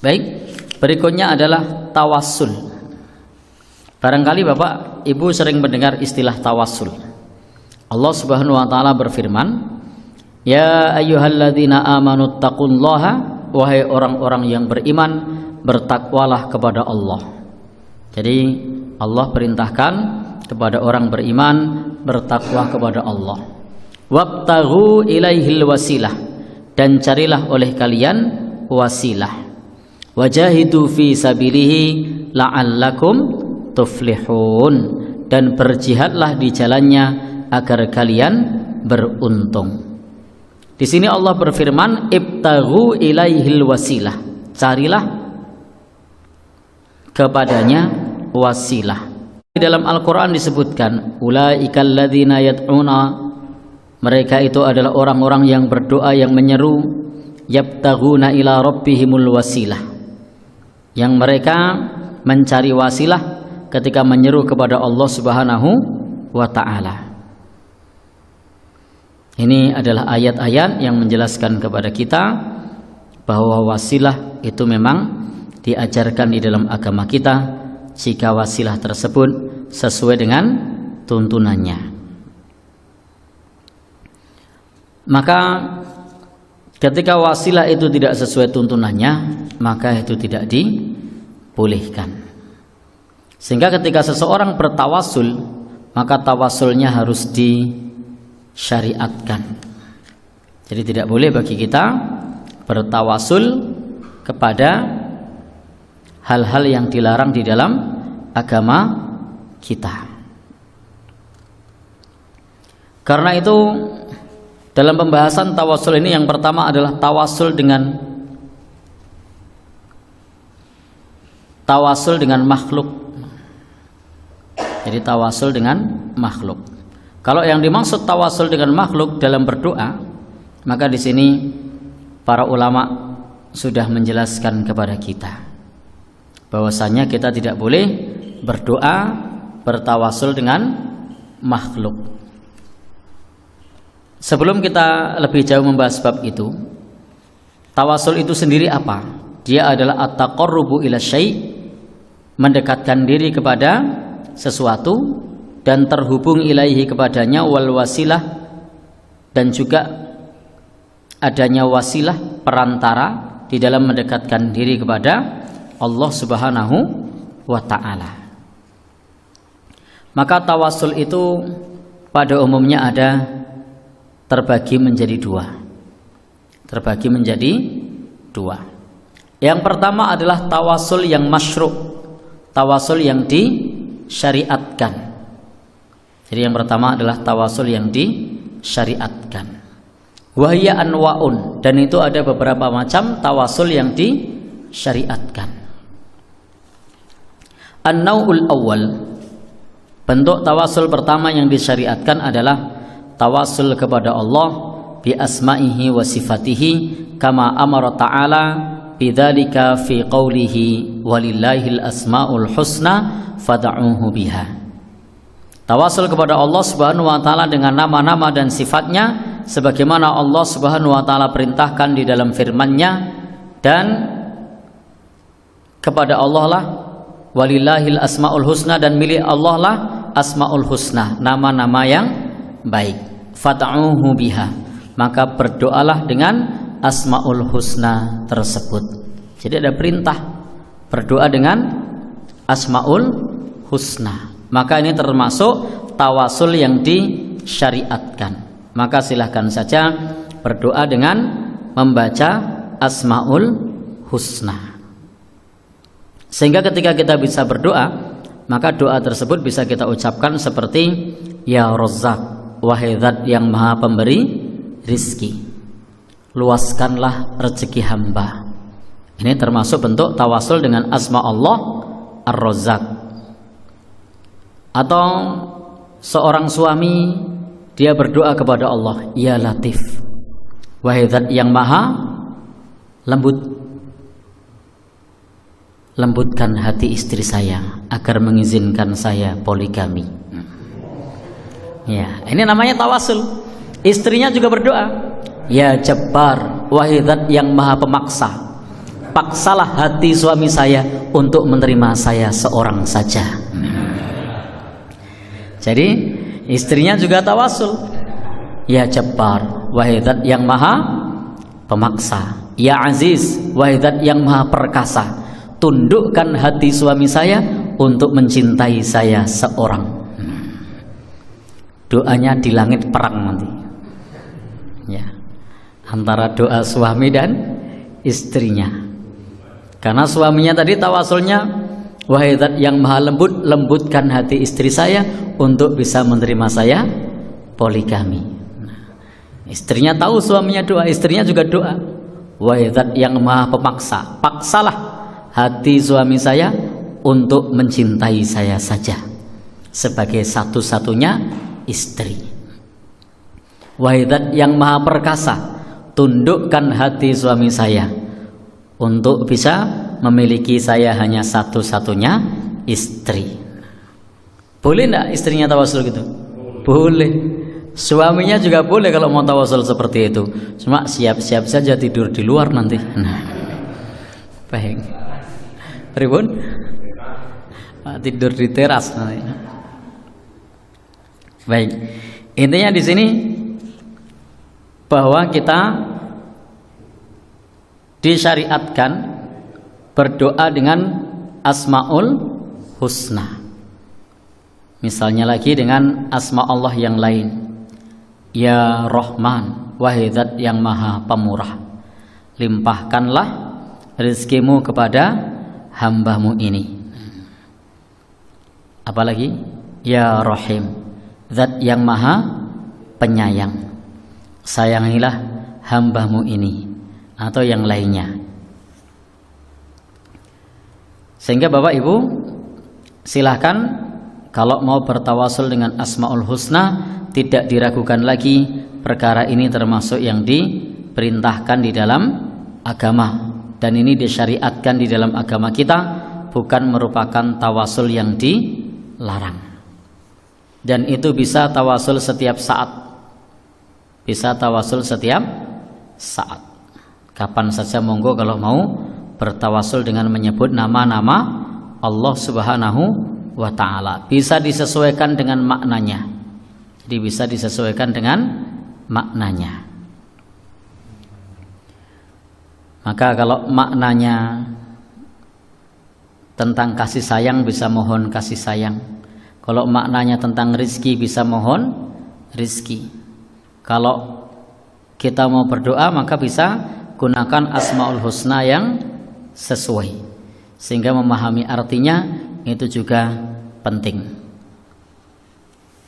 Baik, berikutnya adalah tawassul. Barangkali Bapak Ibu sering mendengar istilah tawassul. Allah Subhanahu wa taala berfirman, "Ya ayyuhalladzina amanu taqullaha," wahai orang-orang yang beriman, bertakwalah kepada Allah. Jadi Allah perintahkan kepada orang beriman bertakwa kepada Allah. Wabtaghu ilaihil wasilah, dan carilah oleh kalian wasilah. Wajahidu fi sabilihi la'allakum tuflihun, dan berjihadlah di jalannya agar kalian beruntung. Di sini Allah berfirman, ibtaghu ilaihil wasilah, carilah kepadanya wasilah. Di dalam Al-Quran disebutkan, ulaikal ladzina yad'una, mereka itu adalah orang-orang yang berdoa, yang menyeru, yabtaghuna ila rabbihimul wasilah, yang mereka mencari wasilah ketika menyeru kepada Allah Subhanahu wa ta'ala. Ini adalah ayat-ayat yang menjelaskan kepada kita bahwa wasilah itu memang diajarkan di dalam agama kita jika wasilah tersebut sesuai dengan tuntunannya. Maka ketika wasilah itu tidak sesuai tuntunannya, maka itu tidak dibolehkan. Sehingga ketika seseorang bertawasul, maka tawasulnya harus disyariatkan. Jadi tidak boleh bagi kita bertawasul kepada hal-hal yang dilarang di dalam agama kita. Karena itu dalam pembahasan tawasul ini, yang pertama adalah tawasul dengan makhluk. Jadi tawasul dengan makhluk. Kalau yang dimaksud tawasul dengan makhluk dalam berdoa, maka di sini para ulama sudah menjelaskan kepada kita bahwasanya kita tidak boleh berdoa bertawasul dengan makhluk. Sebelum kita lebih jauh membahas bab itu, tawasul itu sendiri apa? Dia adalah at-taqarrubu ila syai', mendekatkan diri kepada sesuatu dan terhubung ilaihi kepadanya, wal wasilah, dan juga adanya wasilah, perantara di dalam mendekatkan diri kepada Allah Subhanahu wa ta'ala. Maka tawasul itu pada umumnya terbagi menjadi dua. Yang pertama adalah tawasul yang masyru', tawasul yang disyariatkan. Jadi yang pertama adalah tawasul yang disyariatkan. Wahya anwa'un, dan itu ada beberapa macam tawasul yang disyariatkan. An-naw'ul awwal, bentuk tawasul pertama yang disyariatkan adalah tawasul kepada Allah bi asma'ihi wa sifatihi, kama amara ta'ala bidzalika fi qawlihi walillahil asmaul husna fad'uhu biha. Tawasul kepada Allah Subhanahu wa taala dengan nama-nama dan sifatnya sebagaimana Allah Subhanahu wa taala perintahkan di dalam firman-Nya, dan kepada Allah lah walillahil asmaul husna, dan milik Allah lah asmaul husna, nama-nama yang baik. Fad'uhu biha, maka berdoalah dengan asmaul husna tersebut. Jadi ada perintah berdoa dengan asmaul husna. Maka ini termasuk tawasul yang disyariatkan. Maka silahkan saja berdoa dengan membaca asmaul husna. Sehingga ketika kita bisa berdoa, maka doa tersebut bisa kita ucapkan seperti ya Razzaq, wahai Zat yang Maha Pemberi rizki, luaskanlah rezeki hamba. Ini termasuk bentuk tawasul dengan asma Allah Ar-Razzaq. Atau seorang suami, dia berdoa kepada Allah, ya Latif, wahai Zat yang Maha lembut, lembutkan hati istri saya agar mengizinkan saya poligami. Ya, ini namanya tawasul. Istrinya juga berdoa, ya Jabbar, wahai Zat yang Maha Pemaksa, paksalah hati suami saya untuk menerima saya seorang saja. Jadi istrinya juga tawasul. Ya Jabbar, wahai Zat yang maha pemaksa. Ya Aziz, wahai Zat yang maha perkasa, tundukkan hati suami saya untuk mencintai saya seorang. Doanya di langit perang nanti. Ya, antara doa suami dan istrinya. Karena suaminya tadi tawasulnya, wahai Zat yang maha lembut, lembutkan hati istri saya untuk bisa menerima saya poligami. Istrinya tahu suaminya doa, istrinya juga doa, wahai Zat yang maha pemaksa, paksalah hati suami saya untuk mencintai saya saja sebagai satu-satunya istri. Wahai Zat yang maha perkasa, tundukkan hati suami saya untuk bisa memiliki saya hanya satu-satunya istri. Boleh enggak istrinya tawasul gitu? Boleh. Suaminya juga boleh kalau mau tawasul seperti itu. Cuma siap-siap saja tidur di luar nanti. Nah, baik. Pripun? Tidur di teras nanti. Baik. Intinya di sini bahwa kita disyariatkan berdoa dengan Asmaul Husna. Misalnya lagi dengan asma Allah yang lain. Ya Rahman, wahai Zat yang maha pemurah, limpahkanlah rezekimu kepada hambamu ini. Apalagi? Ya Rahim, Zat yang maha penyayang, sayangilah hambamu ini, atau yang lainnya. Sehingga Bapak Ibu silahkan kalau mau bertawasul dengan Asmaul Husna, tidak diragukan lagi, perkara ini termasuk yang diperintahkan di dalam agama, dan ini disyariatkan di dalam agama kita, bukan merupakan tawasul yang dilarang. Dan itu bisa tawasul setiap saat, bisa tawasul setiap saat, kapan saja monggo kalau mau bertawasul dengan menyebut nama-nama Allah Subhanahu wa ta'ala. Bisa disesuaikan dengan maknanya. Jadi bisa disesuaikan dengan maknanya. Maka kalau maknanya tentang kasih sayang, bisa mohon kasih sayang. Kalau maknanya tentang rizki, bisa mohon rizki. Kalau kita mau berdoa, maka bisa gunakan Asmaul Husna yang sesuai, sehingga memahami artinya itu juga penting.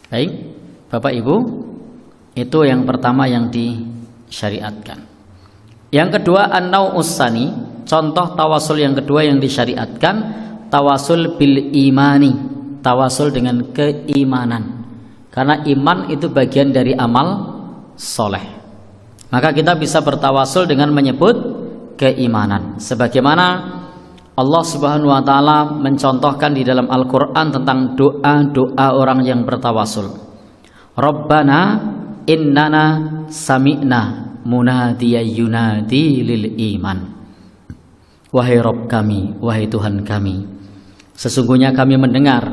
Baik Bapak Ibu, itu yang pertama yang disyariatkan. Yang kedua, an-nau'us tsani, contoh tawasul yang kedua yang disyariatkan, tawasul bil imani, tawasul dengan keimanan. Karena iman itu bagian dari amal soleh. Maka kita bisa bertawasul dengan menyebut keimanan. Sebagaimana Allah Subhanahu wa ta'ala mencontohkan di dalam Al-Quran tentang doa-doa orang yang bertawasul. Rabbana innana sami'na munadiya yunadi lil iman. Wahai Rabb kami, wahai Tuhan kami, sesungguhnya kami mendengar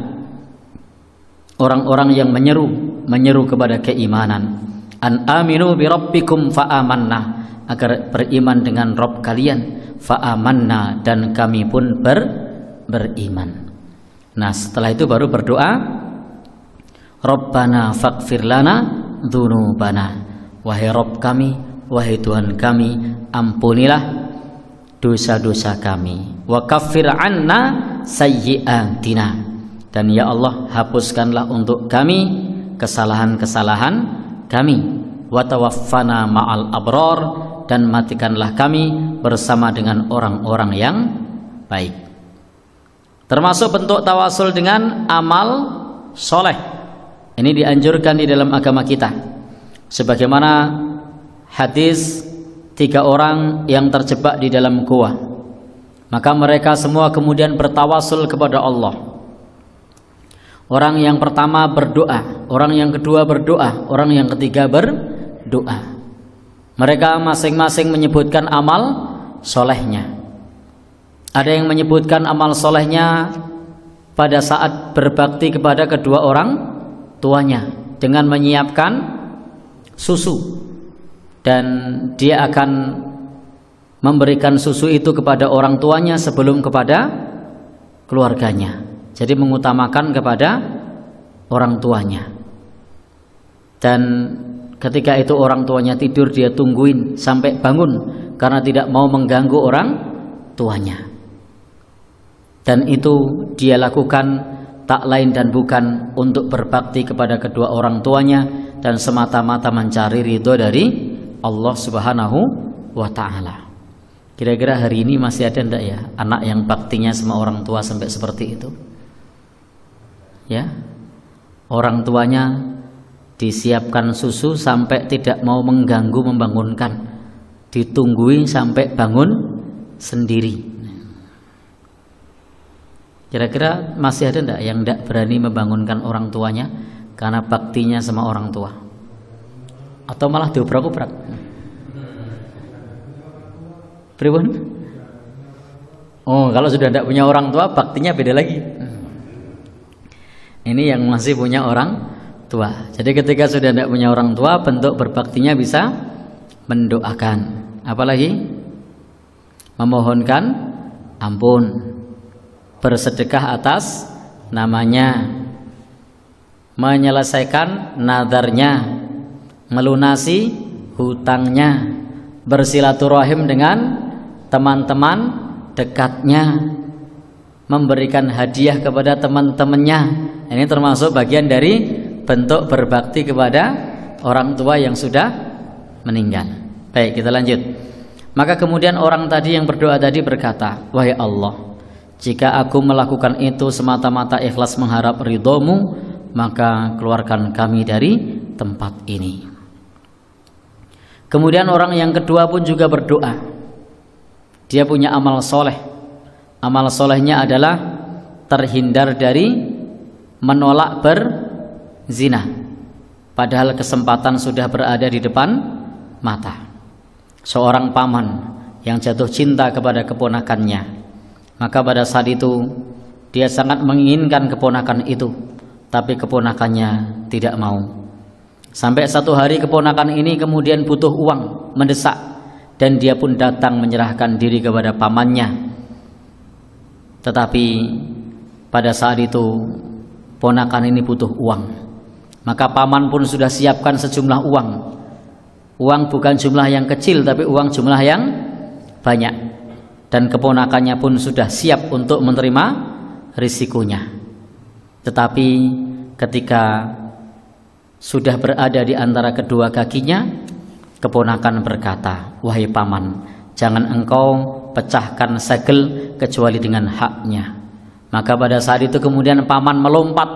orang-orang yang menyeru kepada keimanan. An aminu bi rabbikum fa amanna, agar beriman dengan Rabb kalian, fa amanna, dan kami pun beriman. Nah, setelah itu baru berdoa, Rabbana faghfir lana dzunubana, wahai Rabb kami, wahai Tuhan kami, ampunilah dosa-dosa kami, wa kaffir anna sayyi'atina, dan ya Allah hapuskanlah untuk kami kesalahan-kesalahan kami, wa tawaffana ma'al abrar, dan matikanlah kami bersama dengan orang-orang yang baik. Termasuk bentuk tawasul dengan amal soleh. Ini dianjurkan di dalam agama kita. Sebagaimana hadis 3 orang yang terjebak di dalam gua, maka mereka semua kemudian bertawasul kepada Allah. Orang yang pertama berdoa, orang yang kedua berdoa, orang yang ketiga berdoa. Mereka masing-masing menyebutkan amal solehnya. Ada yang menyebutkan amal solehnya pada saat berbakti kepada kedua orang tuanya dengan menyiapkan susu, dan dia akan memberikan susu itu kepada orang tuanya sebelum kepada keluarganya. Jadi mengutamakan kepada orang tuanya. Dan ketika itu orang tuanya tidur, dia tungguin sampai bangun karena tidak mau mengganggu orang tuanya. Dan itu dia lakukan tak lain dan bukan untuk berbakti kepada kedua orang tuanya dan semata-mata mencari ridho dari Allah Subhanahu wa ta'ala. Kira-kira hari ini masih ada enggak ya anak yang baktinya sama orang tua sampai seperti itu? Ya, orang tuanya disiapkan susu sampai tidak mau mengganggu membangunkan, ditungguin sampai bangun sendiri. Kira-kira masih ada enggak yang enggak berani membangunkan orang tuanya karena baktinya sama orang tua? Atau malah diobrak-obrak? Pripun? Oh, kalau sudah tidak punya orang tua, baktinya beda lagi. Ini yang masih punya orang tua. Jadi ketika sudah tidak punya orang tua, bentuk berbaktinya bisa mendoakan, apalagi memohonkan ampun, bersedekah atas namanya, menyelesaikan nadarnya, melunasi hutangnya, bersilaturahim dengan teman-teman dekatnya, memberikan hadiah kepada teman-temannya. Ini termasuk bagian dari bentuk berbakti kepada orang tua yang sudah meninggal. Baik, kita lanjut. Maka kemudian orang tadi yang berdoa tadi berkata, wahai Allah, jika aku melakukan itu semata-mata ikhlas mengharap ridhomu, maka keluarkan kami dari tempat ini. Kemudian orang yang kedua pun juga berdoa. Dia punya amal soleh. Amal solehnya adalah terhindar dari menolak berzina, padahal kesempatan sudah berada di depan mata. Seorang paman yang jatuh cinta kepada keponakannya, maka pada saat itu dia sangat menginginkan keponakan itu, tapi keponakannya tidak mau. Sampai satu hari keponakan ini kemudian butuh uang, mendesak, dan dia pun datang menyerahkan diri kepada pamannya. Tetapi pada saat itu ponakan ini butuh uang, maka paman pun sudah siapkan sejumlah uang. Uang bukan jumlah yang kecil, tapi uang jumlah yang banyak. Dan keponakannya pun sudah siap untuk menerima risikonya. Tetapi ketika sudah berada di antara kedua kakinya, keponakan berkata, wahai paman, jangan engkau pecahkan segel kecuali dengan haknya. Maka pada saat itu kemudian paman melompat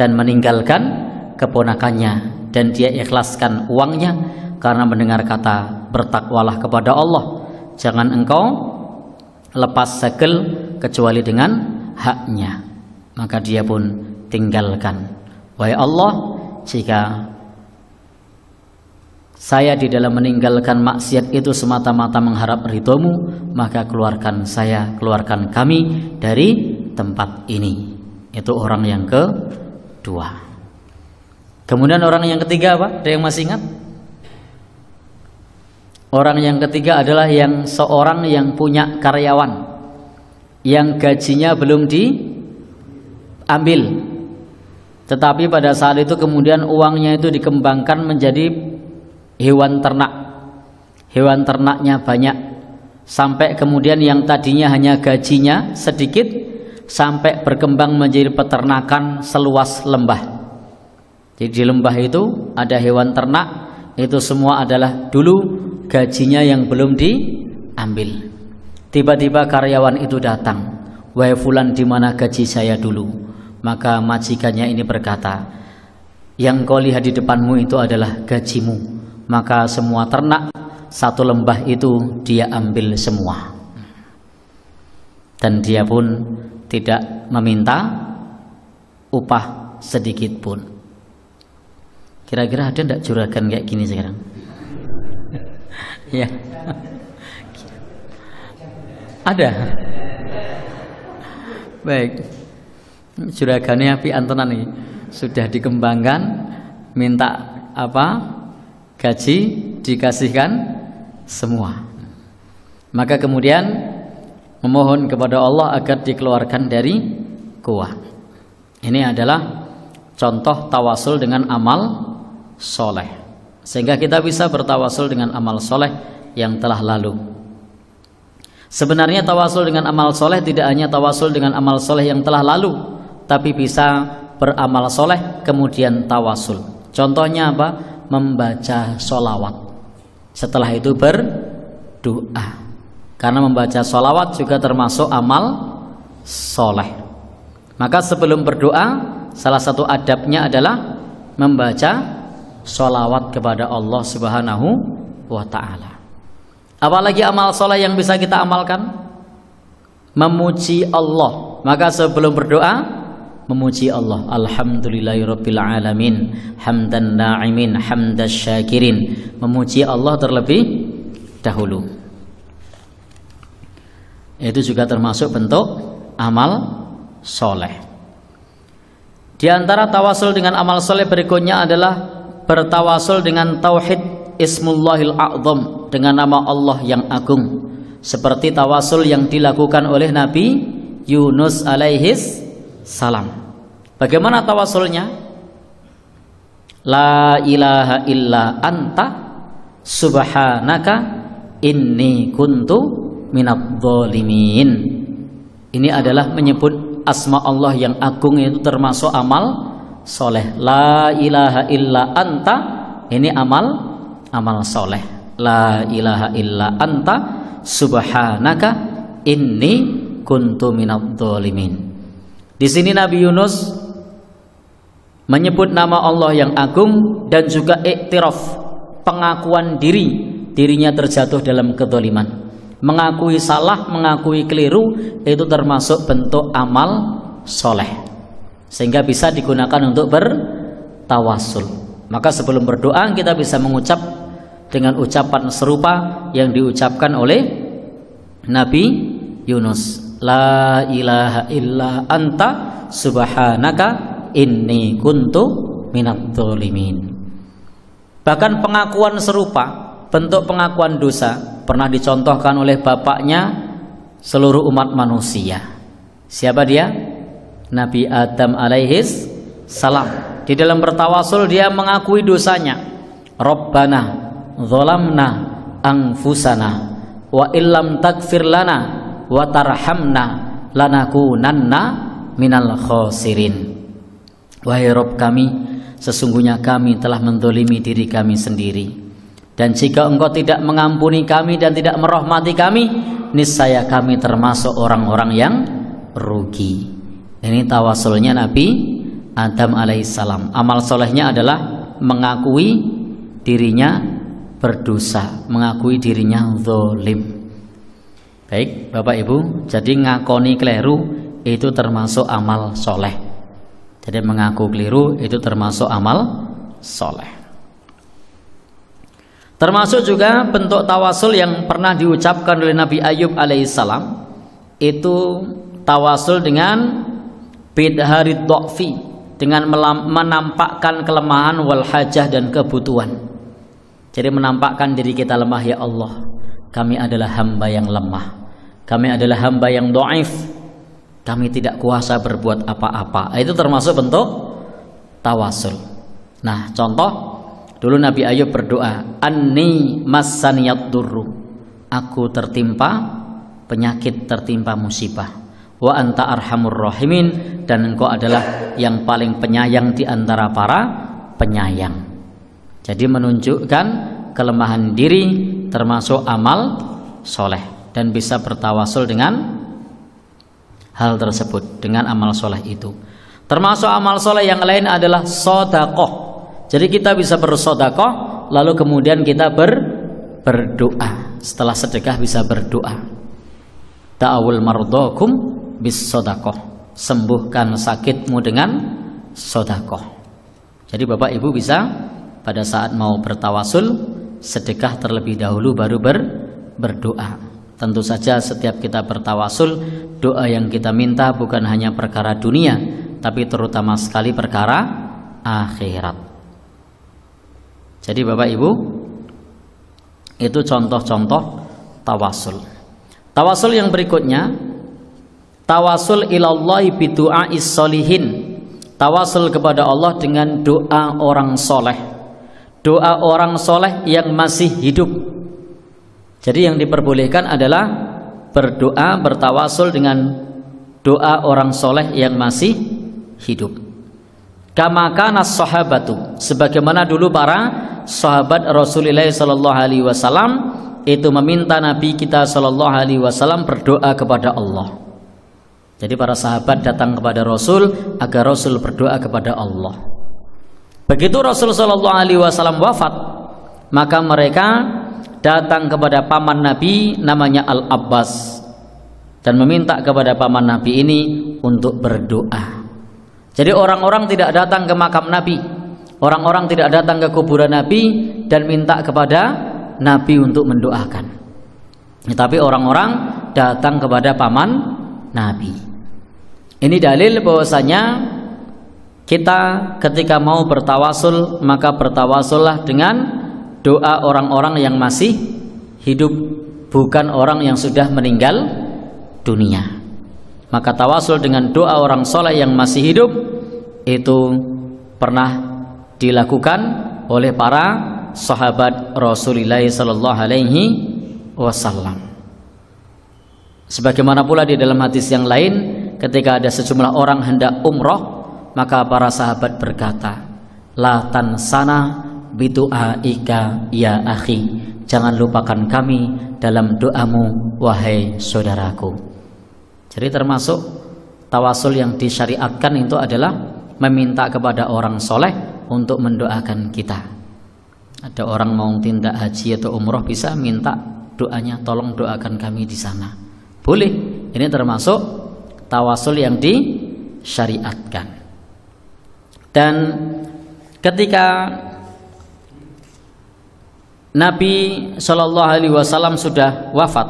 dan meninggalkan keponakannya, dan dia ikhlaskan uangnya karena mendengar kata bertakwalah kepada Allah, jangan engkau lepas segel kecuali dengan haknya. Maka dia pun tinggalkan. Wahai Allah, jika saya di dalam meninggalkan maksiat itu semata-mata mengharap ridhomu, maka keluarkan saya, keluarkan kami dari tempat ini. Itu orang yang kedua. Kemudian orang yang ketiga apa? Ada yang masih ingat? Orang yang ketiga adalah yang seorang yang punya karyawan yang gajinya belum diambil, tetapi pada saat itu kemudian uangnya itu dikembangkan menjadi hewan ternak. Hewan ternaknya banyak, sampai kemudian yang tadinya hanya gajinya sedikit sampai berkembang menjadi peternakan seluas lembah. Jadi di lembah itu ada hewan ternak, itu semua adalah dulu gajinya yang belum diambil. Tiba-tiba karyawan itu datang, wahai fulan, di mana gaji saya dulu? Maka majikannya ini berkata, yang kau lihat di depanmu itu adalah gajimu. Maka semua ternak satu lembah itu dia ambil semua, dan dia pun tidak meminta upah sedikit pun. Kira-kira ada tidak juragan kayak gini sekarang? Ya, ada. Baik. Juragane api antenan nih. Sudah dikembangkan, minta apa? Gaji dikasihkan semua. Maka kemudian memohon kepada Allah agar dikeluarkan dari gua. Ini adalah contoh tawasul dengan amal soleh, sehingga kita bisa bertawasul dengan amal soleh yang telah lalu. Sebenarnya tawasul dengan amal soleh tidak hanya tawasul dengan amal soleh yang telah lalu, tapi bisa beramal soleh kemudian tawasul. Contohnya apa? Membaca sholawat, setelah itu berdoa, karena membaca sholawat juga termasuk amal soleh. Maka sebelum berdoa, salah satu adabnya adalah membaca sholawat kepada Allah Subhanahu wa ta'ala. Apalagi amal soleh yang bisa kita amalkan? Memuji Allah. Maka sebelum berdoa, memuji Allah. Alhamdulillahirabbil alamin, hamdan na'imin, hamdas syakirin. Memuji Allah terlebih dahulu. Itu juga termasuk bentuk amal soleh. Di antara tawasul dengan amal soleh berikutnya adalah bertawasul dengan tauhid Ismullahil A'zam, dengan nama Allah yang agung, seperti tawasul yang dilakukan oleh Nabi Yunus alaihis salam. Bagaimana tawasulnya? La ilaha illa anta subhanaka inni kuntu minadh-dhalimin. Ini adalah menyebut asma Allah yang agung, itu termasuk amal soleh. La ilaha illa anta, ini amal soleh. La ilaha illa anta subhanaka inni kuntu minadh-dhalimin. Di sini Nabi Yunus menyebut nama Allah yang agung dan juga iktiraf, pengakuan dirinya terjatuh dalam kedzaliman. Mengakui salah, mengakui keliru, itu termasuk bentuk amal soleh, sehingga bisa digunakan untuk bertawasul. Maka sebelum berdoa kita bisa mengucap dengan ucapan serupa yang diucapkan oleh Nabi Yunus. La ilaha illa anta subhanaka inni kuntu minadh-dhalimin. Bahkan pengakuan serupa, bentuk pengakuan dosa, pernah dicontohkan oleh bapaknya seluruh umat manusia. Siapa dia? Nabi Adam alaihis salam. Di dalam bertawasul dia mengakui dosanya. Rabbana zalamna anfusana wa illam taghfir lana wa tarhamna lanakunanna minal khasirin. Wahai Rabb kami, sesungguhnya kami telah mendolimi diri kami sendiri, dan jika Engkau tidak mengampuni kami dan tidak merahmati kami, niscaya kami termasuk orang-orang yang rugi. Ini tawasulnya Nabi Adam alaihissalam. Amal solehnya adalah mengakui dirinya berdosa, mengakui dirinya zalim. Baik Bapak Ibu, jadi ngakoni keliru itu termasuk amal soleh. Jadi mengaku keliru itu termasuk amal soleh. Termasuk juga bentuk tawasul yang pernah diucapkan oleh Nabi Ayub alaihissalam, itu tawasul dengan bidharid dha'fi, dengan menampakkan kelemahan wal hajah dan kebutuhan. Jadi menampakkan diri kita lemah. Ya Allah, kami adalah hamba yang lemah, kami adalah hamba yang dhaif, kami tidak kuasa berbuat apa-apa. Itu termasuk bentuk tawasul. Nah, contoh dulu Nabi Ayub berdoa, anni massaniyad durru, aku tertimpa penyakit, tertimpa musibah. Wa anta arhamur rahimin, dan Engkau adalah yang paling penyayang di antara para penyayang. Jadi menunjukkan kelemahan diri termasuk amal soleh, dan bisa bertawasul dengan hal tersebut, dengan amal soleh itu. Termasuk amal soleh yang lain adalah sedekah. Jadi kita bisa bersedekah, lalu kemudian kita berdoa. Setelah sedekah bisa berdoa. Ta'awul mardakum bis sedekah, sembuhkan sakitmu dengan sedekah. Jadi Bapak Ibu bisa pada saat mau bertawasul sedekah terlebih dahulu baru berdoa. Tentu saja setiap kita bertawasul, doa yang kita minta bukan hanya perkara dunia, tapi terutama sekali perkara akhirat. Jadi Bapak Ibu, itu contoh-contoh tawasul. Tawasul yang berikutnya, tawasul ilallahi bidu'ais solihin. Tawasul kepada Allah dengan doa orang soleh. Doa orang soleh yang masih hidup. Jadi yang diperbolehkan adalah berdoa, bertawasul dengan doa orang soleh yang masih hidup. Kama kana sahabatu, sebagaimana dulu para sahabat Rasulullah sallallahu alaihi wasallam itu meminta Nabi kita sallallahu alaihi wasallam berdoa kepada Allah. Jadi para sahabat datang kepada Rasul agar Rasul berdoa kepada Allah. Begitu Rasul sallallahu alaihi wasallam wafat, maka mereka datang kepada paman Nabi namanya Al-Abbas dan meminta kepada paman Nabi ini untuk berdoa. Jadi orang-orang tidak datang ke makam Nabi, orang-orang tidak datang ke kuburan Nabi dan minta kepada Nabi untuk mendoakan. Tapi orang-orang datang kepada paman Nabi. Ini dalil bahwasanya kita ketika mau bertawasul, maka bertawasullah dengan doa orang-orang yang masih hidup, bukan orang yang sudah meninggal dunia. Maka tawasul dengan doa orang soleh yang masih hidup itu pernah dilakukan oleh para sahabat Rasulullah sallallahu alaihi wasallam. Sebagaimana pula di dalam hadis yang lain, ketika ada sejumlah orang hendak umroh, maka para sahabat berkata, la tansana bidu'aika ya akhi, jangan lupakan kami dalam doamu wahai saudaraku. Jadi termasuk tawasul yang disyariatkan itu adalah meminta kepada orang soleh untuk mendoakan kita. Ada orang mau tindak haji atau umroh, bisa minta doanya, tolong doakan kami di sana. Boleh. Ini termasuk tawasul yang disyariatkan. Dan ketika Nabi Shallallahu Alaihi Wasallam sudah wafat,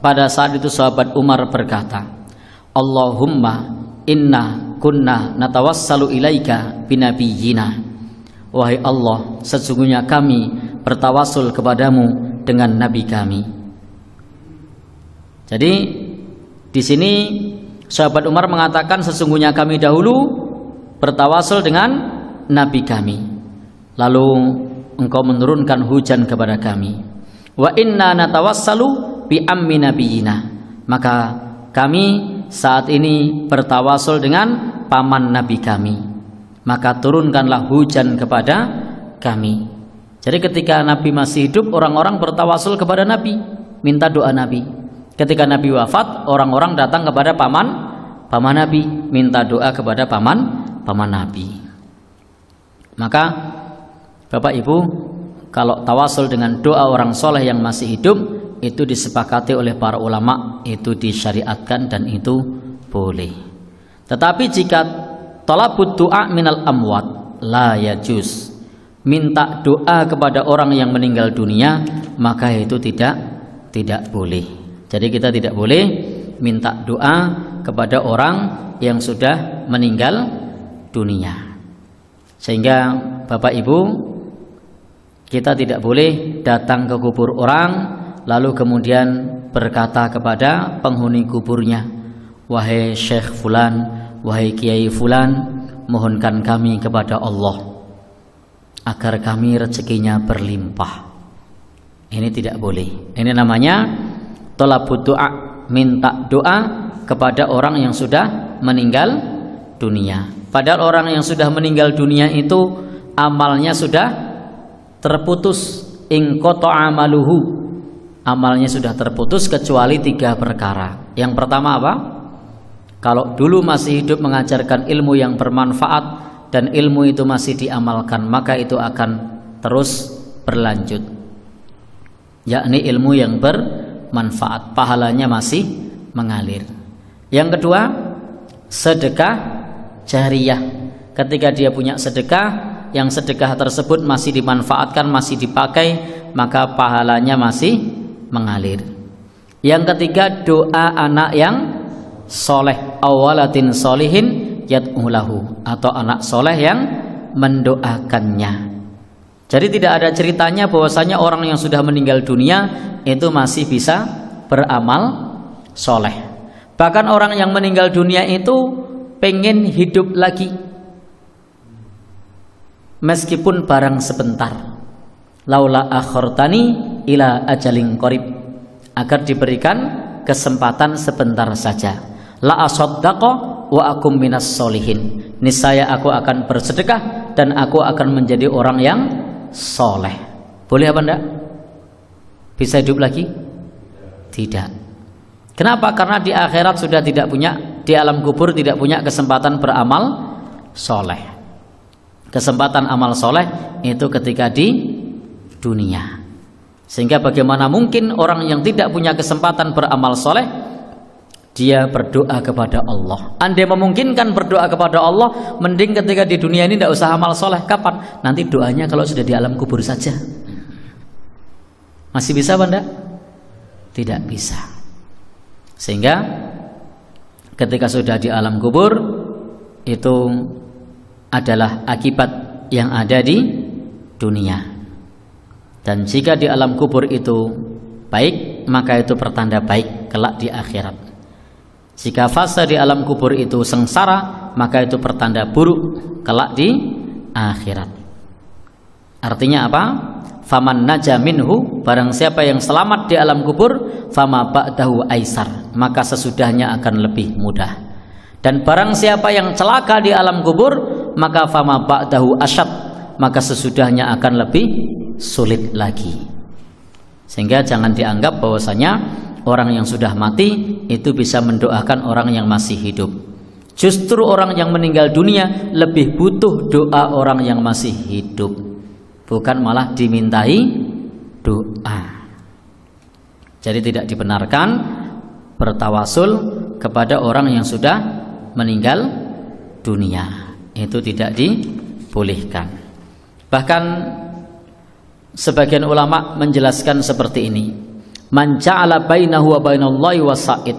pada saat itu sahabat Umar berkata, Allahumma inna kunna natawassalu ilaika binabiyyina. Wahai Allah, sesungguhnya kami bertawasul kepadamu dengan Nabi kami. Jadi di sini sahabat Umar mengatakan, sesungguhnya kami dahulu bertawasul dengan Nabi kami, lalu Engkau menurunkan hujan kepada kami. Wa inna natawassalu bi ammi nabiyina. Maka kami saat ini bertawasul dengan paman Nabi kami. Maka turunkanlah hujan kepada kami. Jadi ketika Nabi masih hidup, orang-orang bertawasul kepada Nabi, minta doa Nabi. Ketika Nabi wafat, orang-orang datang kepada paman Nabi, minta doa kepada paman Nabi. Maka Bapak Ibu, kalau tawasul dengan doa orang soleh yang masih hidup, itu disepakati oleh para ulama, itu disyariatkan dan itu boleh. Tetapi jika talabud doa minal amwat la yajuz, minta doa kepada orang yang meninggal dunia, maka itu tidak boleh. Jadi kita tidak boleh minta doa kepada orang yang sudah meninggal dunia. Sehingga Bapak Ibu, kita tidak boleh datang ke kubur orang lalu kemudian berkata kepada penghuni kuburnya, wahai Syekh Fulan, wahai Kiai Fulan, mohonkan kami kepada Allah agar kami rezekinya berlimpah. Ini tidak boleh. Ini namanya thalabud doa, minta doa kepada orang yang sudah meninggal dunia. Padahal orang yang sudah meninggal dunia itu amalnya sudah terputus, ingqata amaluhu, amalnya sudah terputus kecuali 3 perkara. Yang pertama apa? Kalau dulu masih hidup mengajarkan ilmu yang bermanfaat dan ilmu itu masih diamalkan, maka itu akan terus berlanjut, yakni ilmu yang bermanfaat, pahalanya masih mengalir. Yang kedua, sedekah jariyah. Ketika dia punya sedekah, yang sedekah tersebut masih dimanfaatkan, masih dipakai, maka pahalanya masih mengalir. Yang ketiga, doa anak yang soleh, awalatin solihin yad'ulahu, atau anak soleh yang mendoakannya. Jadi tidak ada ceritanya bahwasanya orang yang sudah meninggal dunia itu masih bisa beramal soleh. Bahkan orang yang meninggal dunia itu pengen hidup lagi, meskipun barang sebentar. Laula akhortani ila ajalin qarib, agar diberikan kesempatan sebentar saja. La asaddaqa wa akum minas solihin, niscaya aku akan bersedekah dan aku akan menjadi orang yang soleh. Boleh apa enggak? Bisa hidup lagi? Tidak. Kenapa? Karena di akhirat sudah tidak punya, di alam kubur tidak punya kesempatan beramal soleh. Kesempatan amal soleh itu ketika di dunia. Sehingga bagaimana mungkin orang yang tidak punya kesempatan beramal soleh dia berdoa kepada Allah? Andai memungkinkan berdoa kepada Allah, mending ketika di dunia ini tidak usah amal soleh. Kapan? Nanti doanya kalau sudah di alam kubur saja. Masih bisa apa enggak? Tidak bisa. Sehingga ketika sudah di alam kubur, itu adalah akibat yang ada di dunia. Dan jika di alam kubur itu baik, maka itu pertanda baik kelak di akhirat. Jika fase di alam kubur itu sengsara, maka itu pertanda buruk kelak di akhirat. Artinya apa? Faman naja minhu, barang siapa yang selamat di alam kubur, fama ba'dahu aisar, maka sesudahnya akan lebih mudah. Dan barang siapa yang celaka di alam kubur, maka fama ba'dahu asyad, maka sesudahnya akan lebih sulit lagi. Sehingga jangan dianggap bahwasanya orang yang sudah mati itu bisa mendoakan orang yang masih hidup. Justru orang yang meninggal dunia lebih butuh doa orang yang masih hidup, bukan malah dimintai doa. Jadi tidak dibenarkan bertawasul kepada orang yang sudah meninggal dunia. Itu tidak dibolehkan. Bahkan sebagian ulama menjelaskan seperti ini: man ja'ala bainahu wa bainallahi wasa'id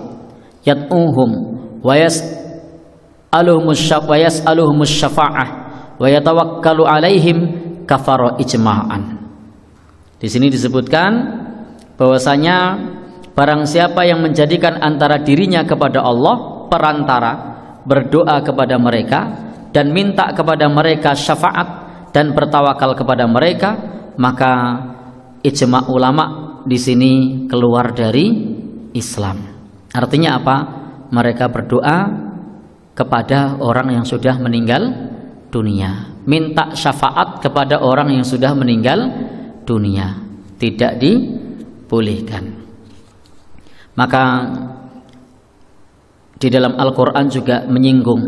yad'uhum wa yas'aluhumus syafa'ah wa yatawakkalu alaihim kafara ijma'an. Di sini disebutkan bahwasanya barang siapa yang menjadikan antara dirinya kepada Allah perantara, berdoa kepada mereka dan minta kepada mereka syafaat dan bertawakal kepada mereka, maka ijma' ulama di sini keluar dari Islam. Artinya apa? Mereka berdoa kepada orang yang sudah meninggal dunia, minta syafaat kepada orang yang sudah meninggal dunia, tidak dibolehkan. Maka di dalam Al-Quran juga menyinggung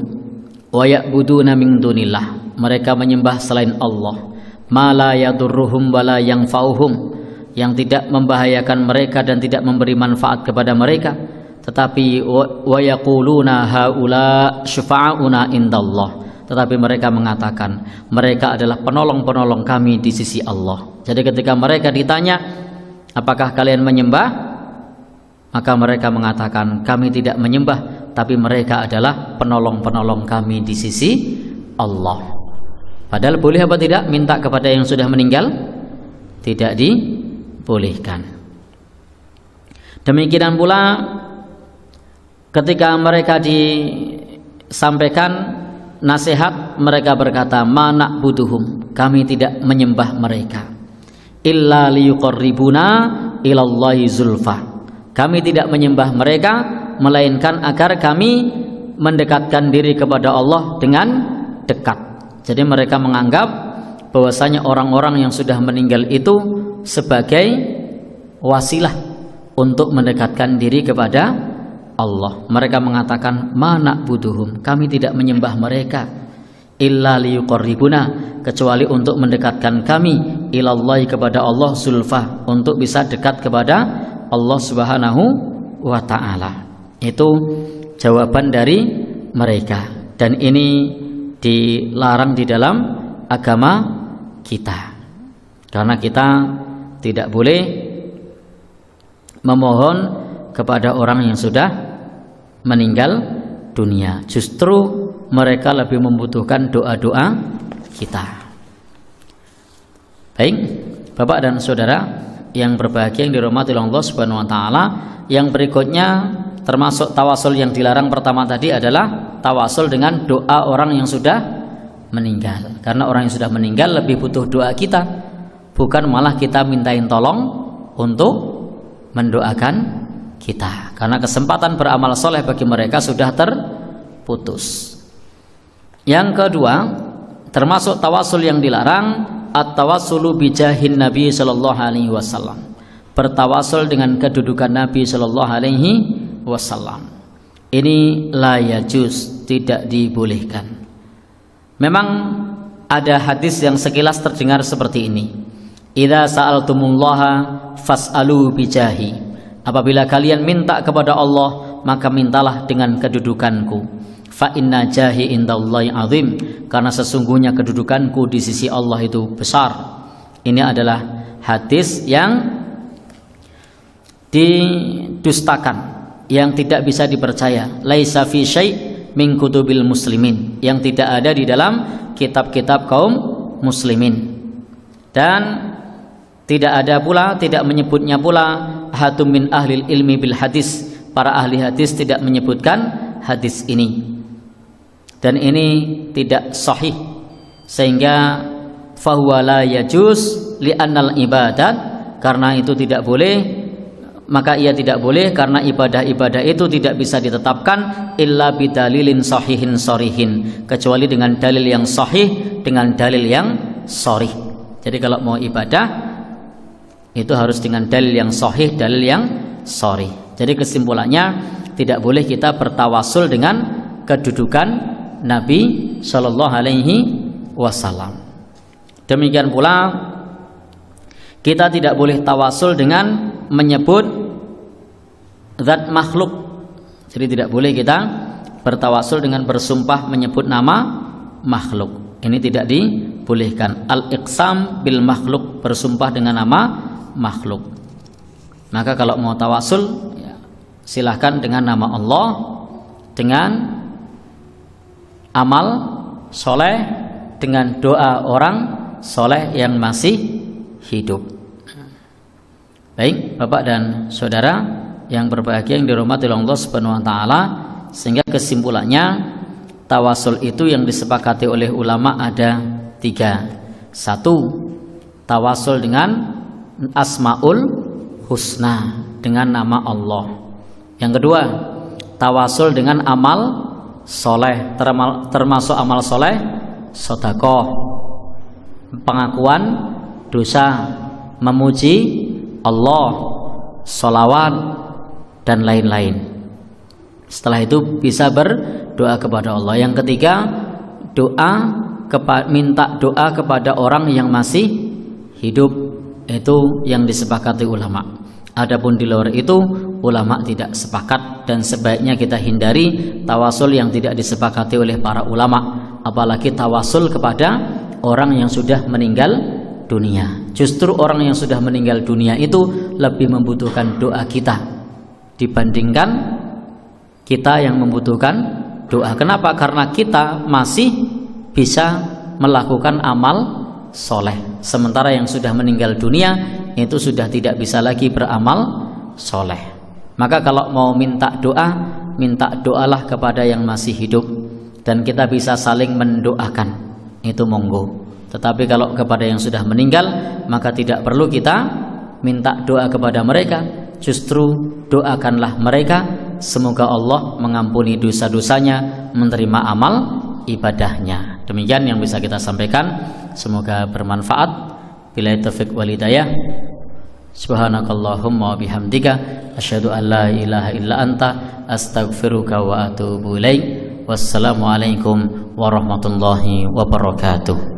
wa ya'buduna min dunillah, mereka menyembah selain Allah, ma la yadurruhum wa la yanfa'uhum, yang tidak membahayakan mereka dan tidak memberi manfaat kepada mereka. Tetapi wa yaquluna haula syufa'auna indallah, tetapi mereka mengatakan mereka adalah penolong-penolong kami di sisi Allah. Jadi ketika mereka ditanya, apakah kalian menyembah? Maka mereka mengatakan kami tidak menyembah, tapi mereka adalah penolong-penolong kami di sisi Allah. Padahal boleh apa tidak minta kepada yang sudah meninggal? Tidak dibolehkan. Demikian pula ketika mereka disampaikan nasihat, mereka berkata ma na'buduhum, kami tidak menyembah mereka, illa liyuqarribuna ilallahi zulfa, kami tidak menyembah mereka melainkan agar kami mendekatkan diri kepada Allah dengan dekat. Jadi mereka menganggap bahwasanya orang-orang yang sudah meninggal itu sebagai wasilah untuk mendekatkan diri kepada Allah. Mereka mengatakan ma na'buduhum, kami tidak menyembah mereka, illa liyuqarribuna, kecuali untuk mendekatkan kami ilallahi, kepada Allah, zulfa, untuk bisa dekat kepada Allah Subhanahu wa ta'ala. Itu jawaban dari mereka, dan ini dilarang di dalam agama kita, karena kita tidak boleh memohon kepada orang yang sudah meninggal dunia. Justru mereka lebih membutuhkan doa-doa kita. Baik, Bapak dan Saudara yang berbahagia yang dirahmati Allah Subhanahu wa taala, yang berikutnya termasuk tawasul yang dilarang pertama tadi adalah tawasul dengan doa orang yang sudah meninggal. Karena orang yang sudah meninggal lebih butuh doa kita, bukan malah kita mintain tolong untuk mendoakan kita. Karena kesempatan beramal soleh bagi mereka sudah terputus. Yang kedua, termasuk tawasul yang dilarang, at-tawassulu bijahin Nabi sallallahu alaihi wasallam. Bertawasul dengan kedudukan Nabi sallallahu alaihi wasallam. Ini la yajuz, tidak dibolehkan. Memang ada hadis yang sekilas terdengar seperti ini. Idza sa'altumullaha fas'alu bijahi. Apabila kalian minta kepada Allah, maka mintalah dengan kedudukanku. Fa inna jahi indallahi azim, karena sesungguhnya kedudukanku di sisi Allah itu besar. Ini adalah hadis yang didustakan, yang tidak bisa dipercaya. Laisa fi syai' min kutubil muslimin, yang tidak ada di dalam kitab-kitab kaum muslimin. Dan tidak ada pula, tidak menyebutnya pula hatum min ahlil ilmi bil hadis. Para ahli hadis tidak menyebutkan hadis ini. Dan ini tidak sahih, sehingga fahuwa la yajuz li'annal ibadat, karena itu tidak boleh, maka ia tidak boleh karena ibadah-ibadah itu tidak bisa ditetapkan illa bidalilin sahihin sharihin, kecuali dengan dalil yang sahih, dengan dalil yang sharih. Jadi kalau mau ibadah itu harus dengan dalil yang sahih, dalil yang sharih. Jadi kesimpulannya, tidak boleh kita bertawasul dengan kedudukan Nabi Shallallahu Alaihi Wasallam. Demikian pula kita tidak boleh tawasul dengan menyebut zat makhluk. Jadi tidak boleh kita bertawasul dengan bersumpah menyebut nama makhluk. Ini tidak dibolehkan. Al-iqsam bil makhluk, bersumpah dengan nama makhluk. Maka kalau mau tawasul, ya, silahkan dengan nama Allah, dengan amal soleh, dengan doa orang soleh yang masih hidup. Baik, Bapak dan Saudara yang berbahagia yang dirahmati Allah Subhanahu wa taala, sehingga kesimpulannya tawasul itu yang disepakati oleh ulama ada 3. 1. Tawasul dengan asmaul husna, dengan nama Allah. Yang kedua, tawasul dengan amal soleh, termasuk amal soleh, sedekah, pengakuan dosa, memuji Allah, sholawat, dan lain-lain. Setelah itu bisa berdoa kepada Allah. Yang ketiga, minta doa kepada orang yang masih hidup. Itu yang disepakati ulama. Adapun di luar itu ulama tidak sepakat, dan sebaiknya kita hindari tawasul yang tidak disepakati oleh para ulama, apalagi tawasul kepada orang yang sudah meninggal dunia. Justru orang yang sudah meninggal dunia itu lebih membutuhkan doa kita dibandingkan kita yang membutuhkan doa. Kenapa? Karena kita masih bisa melakukan amal soleh, sementara yang sudah meninggal dunia itu sudah tidak bisa lagi beramal soleh. Maka kalau mau minta doalah kepada yang masih hidup, dan kita bisa saling mendoakan, itu monggo. Tetapi kalau kepada yang sudah meninggal, maka tidak perlu kita minta doa kepada mereka. Justru doakanlah mereka, semoga Allah mengampuni dosa-dosanya, menerima amal ibadahnya. Demikian yang bisa kita sampaikan, semoga bermanfaat. Billahi taufiq wal hidayah. Subhanakallahumma wa bihamdika asyhadu an la ilaha illa anta astaghfiruka wa atubu ilaik. Wassalamualaikum warahmatullahi wabarakatuh.